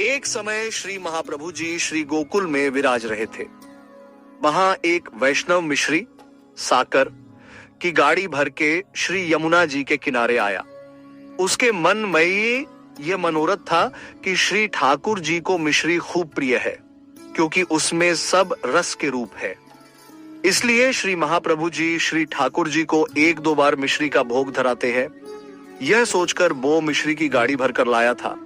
एक समय श्री महाप्रभु जी श्री गोकुल में विराज रहे थे। वहां एक वैष्णव मिश्री साकर की गाड़ी भर के श्री यमुना जी के किनारे आया। उसके मन में ये मनोरथ था कि श्री ठाकुर जी को मिश्री खूब प्रिय है, क्योंकि उसमें सब रस के रूप है। इसलिए श्री महाप्रभु जी श्री ठाकुर जी को एक दो बार मिश्री का भोग धराते हैं। यह सोचकर वो मिश्री की गाड़ी भरकर लाया था।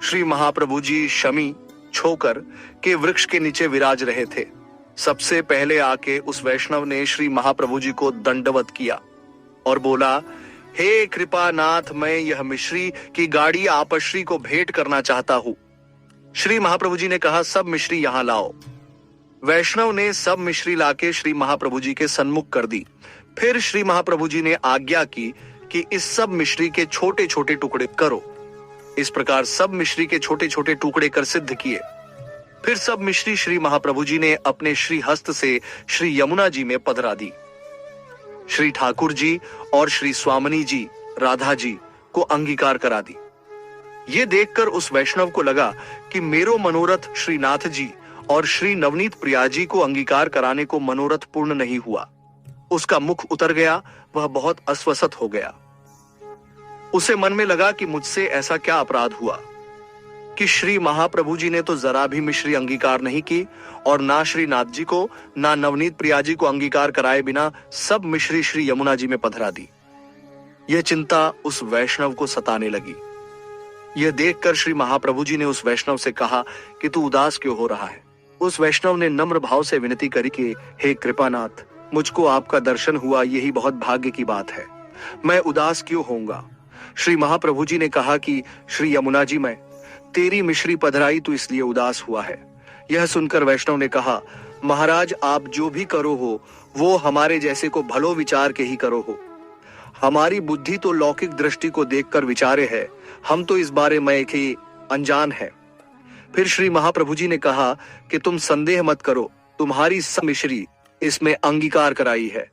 श्री महाप्रभु जी शमी छोकर के वृक्ष के नीचे विराज रहे थे। सबसे पहले आके उस वैष्णव ने श्री महाप्रभु जी को दंडवत किया और बोला, हे कृपानाथ, मैं यह मिश्री की गाड़ी आपश्री को भेंट करना चाहता हूं। श्री महाप्रभु जी ने कहा, सब मिश्री यहां लाओ। वैष्णव ने सब मिश्री लाके श्री महाप्रभु जी के सन्मुख कर दी। फिर श्री महाप्रभु जी ने आज्ञा की कि इस सब मिश्री के छोटे छोटे टुकड़े करो। इस प्रकार सब मिश्री के छोटे छोटे टुकड़े कर सिद्ध किए। फिर सब मिश्री श्री महाप्रभु जी ने अपने श्री हस्त से श्री यमुना जी में पधरा दी। श्री ठाकुर जी और श्री स्वामिनी जी राधा जी को अंगीकार करा दी। ये देखकर उस वैष्णव को लगा कि मेरो मनोरथ श्री नाथ जी और श्री नवनीत प्रिया जी को अंगीकार कराने को मनोरथ पूर्ण नहीं हुआ। उसका मुख उतर गया, वह बहुत अस्वस्थ हो गया। उसे मन में लगा कि मुझसे ऐसा क्या अपराध हुआ कि श्री महाप्रभु जी ने तो जरा भी मिश्री अंगीकार नहीं की और ना श्री नाथ जी को ना नवनीत प्रिया जी को अंगीकार कराए बिना सब मिश्री श्री यमुना जी में पधरा दी। यह चिंता उस वैष्णव को सताने लगी। यह देखकर श्री महाप्रभु जी ने उस वैष्णव से कहा कि तू उदास क्यों हो रहा है। उस वैष्णव ने नम्र भाव से विनती करी कि हे कृपानाथ, मुझको आपका दर्शन हुआ, यही बहुत भाग्य की बात है। मैं उदास क्यों होऊंगा। श्री महाप्रभु जी ने कहा कि श्री यमुना जी, मैं तेरी मिश्री पधराई तो इसलिए उदास हुआ है। यह सुनकर वैष्णव ने कहा, महाराज, आप जो भी करो हो वो हमारे जैसे को भलो विचार के ही करो हो। हमारी बुद्धि तो लौकिक दृष्टि को देखकर विचारे है, हम तो इस बारे में ही अनजान है। फिर श्री महाप्रभु जी ने कहा कि तुम संदेह मत करो, तुम्हारी सब मिश्री इसमें अंगीकार कराई है,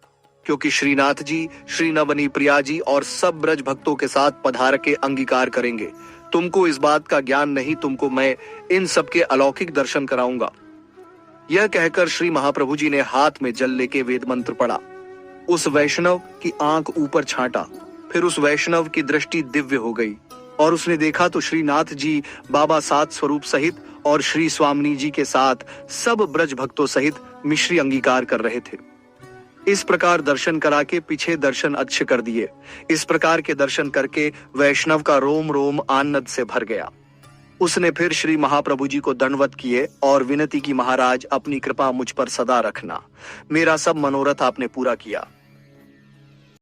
क्योंकि श्रीनाथ जी, श्री नवनी प्रिया जी और सब ब्रज भक्तों के साथ पधार के अंगीकार करेंगे। तुमको इस बात का ज्ञान नहीं, तुमको मैं इन सब के अलौकिक दर्शन कराऊंगा। यह कहकर श्री महाप्रभु जी ने हाथ में जल लेके वेद मंत्र पढ़ा। उस वैष्णव की आंख ऊपर छांटा। फिर उस वैष्णव की दृष्टि दिव्य हो गई और उसने देखा तो श्रीनाथ जी बाबा सात स्वरूप सहित और श्री स्वामिनी जी के साथ सब ब्रज भक्तों सहित मिश्री अंगीकार कर रहे थे। इस प्रकार दर्शन करा के पीछे दर्शन अच्छे कर दिए। इस प्रकार के दर्शन करके वैष्णव का रोम रोम आनंद से भर गया। उसने फिर श्री महाप्रभु जी को दंडवत किए और विनती की, महाराज, अपनी कृपा मुझ पर सदा रखना। मेरा सब मनोरथ आपने पूरा किया।